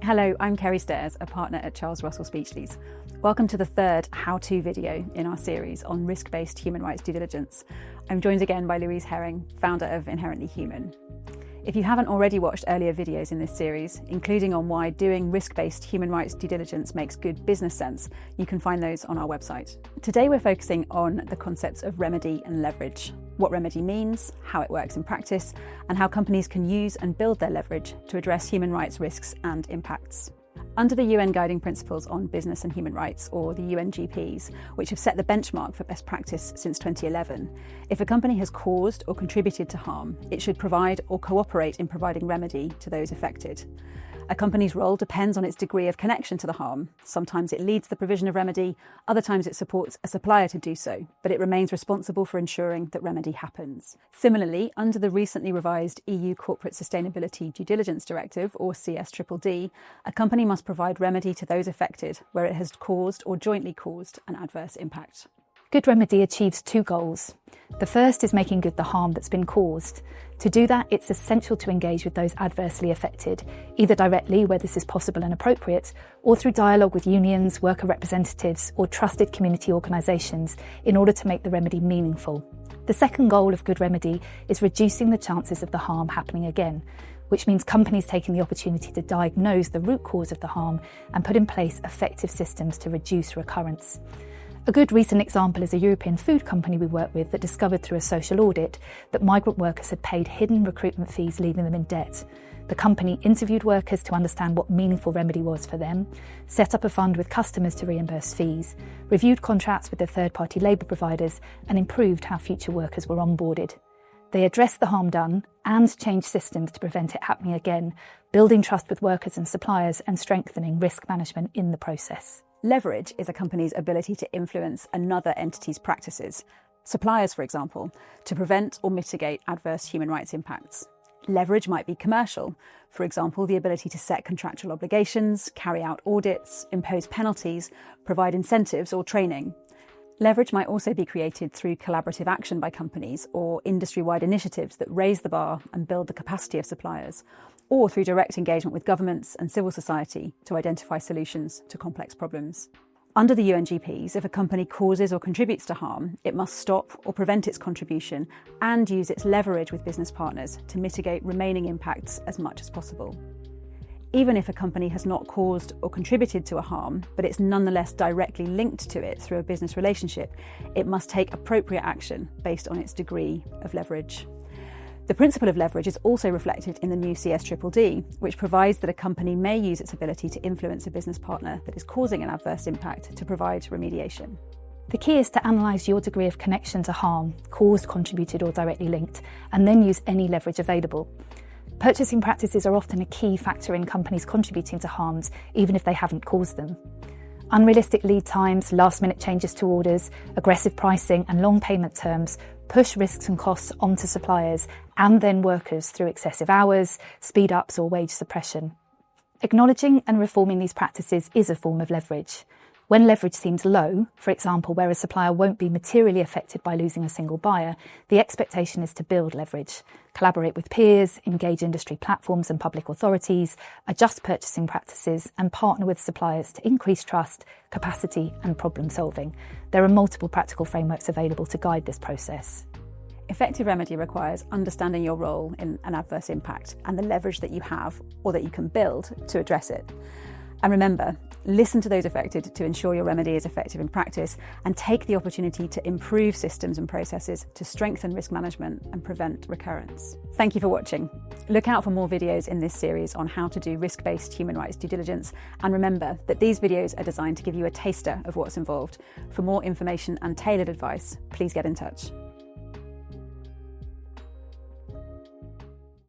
Hello, I'm Kerry Stairs, a partner at Charles Russell Speechleys. Welcome to the third how-to video in our series on risk-based human rights due diligence. I'm joined again by Louise Herring, founder of Inherently Human. If you haven't already watched earlier videos in this series, including on why doing risk-based human rights due diligence makes good business sense, you can find those on our website. Today we're focusing on the concepts of remedy and leverage, what remedy means, how it works in practice, and how companies can use and build their leverage to address human rights risks and impacts. Under the UN Guiding Principles on Business and Human Rights, or the UNGPs, which have set the benchmark for best practice since 2011, if a company has caused or contributed to harm, it should provide or cooperate in providing remedy to those affected. A company's role depends on its degree of connection to the harm. Sometimes it leads the provision of remedy, other times it supports a supplier to do so, but it remains responsible for ensuring that remedy happens. Similarly, under the recently revised EU Corporate Sustainability Due Diligence Directive, or CSDDD, a company must provide remedy to those affected where it has caused or jointly caused an adverse impact. Good remedy achieves two goals. The first is making good the harm that's been caused. To do that, it's essential to engage with those adversely affected, either directly, where this is possible and appropriate, or through dialogue with unions, worker representatives, or trusted community organisations in order to make the remedy meaningful. The second goal of good remedy is reducing the chances of the harm happening again, which means companies taking the opportunity to diagnose the root cause of the harm and put in place effective systems to reduce recurrence. A good recent example is a European food company we work with that discovered through a social audit that migrant workers had paid hidden recruitment fees, leaving them in debt. The company interviewed workers to understand what meaningful remedy was for them, set up a fund with customers to reimburse fees, reviewed contracts with their third-party labour providers, and improved how future workers were onboarded. They addressed the harm done and changed systems to prevent it happening again, building trust with workers and suppliers and strengthening risk management in the process. Leverage is a company's ability to influence another entity's practices, suppliers, for example, to prevent or mitigate adverse human rights impacts. Leverage might be commercial, for example, the ability to set contractual obligations, carry out audits, impose penalties, provide incentives or training. Leverage might also be created through collaborative action by companies or industry-wide initiatives that raise the bar and build the capacity of suppliers, or through direct engagement with governments and civil society to identify solutions to complex problems. Under the UNGPs, if a company causes or contributes to harm, it must stop or prevent its contribution and use its leverage with business partners to mitigate remaining impacts as much as possible. Even if a company has not caused or contributed to a harm, but it's nonetheless directly linked to it through a business relationship, it must take appropriate action based on its degree of leverage. The principle of leverage is also reflected in the new CSDDD, which provides that a company may use its ability to influence a business partner that is causing an adverse impact to provide remediation. The key is to analyse your degree of connection to harm, caused, contributed or directly linked, and then use any leverage available. Purchasing practices are often a key factor in companies contributing to harms, even if they haven't caused them. Unrealistic lead times, last-minute changes to orders, aggressive pricing and long payment terms push risks and costs onto suppliers and then workers through excessive hours, speed-ups or wage suppression. Acknowledging and reforming these practices is a form of leverage. When leverage seems low, for example, where a supplier won't be materially affected by losing a single buyer, the expectation is to build leverage, collaborate with peers, engage industry platforms and public authorities, adjust purchasing practices, and partner with suppliers to increase trust, capacity, and problem solving. There are multiple practical frameworks available to guide this process. Effective remedy requires understanding your role in an adverse impact and the leverage that you have or that you can build to address it. And remember, listen to those affected to ensure your remedy is effective in practice, and take the opportunity to improve systems and processes to strengthen risk management and prevent recurrence. Thank you for watching. Look out for more videos in this series on how to do risk-based human rights due diligence, and remember that these videos are designed to give you a taster of what's involved. For more information and tailored advice, please get in touch.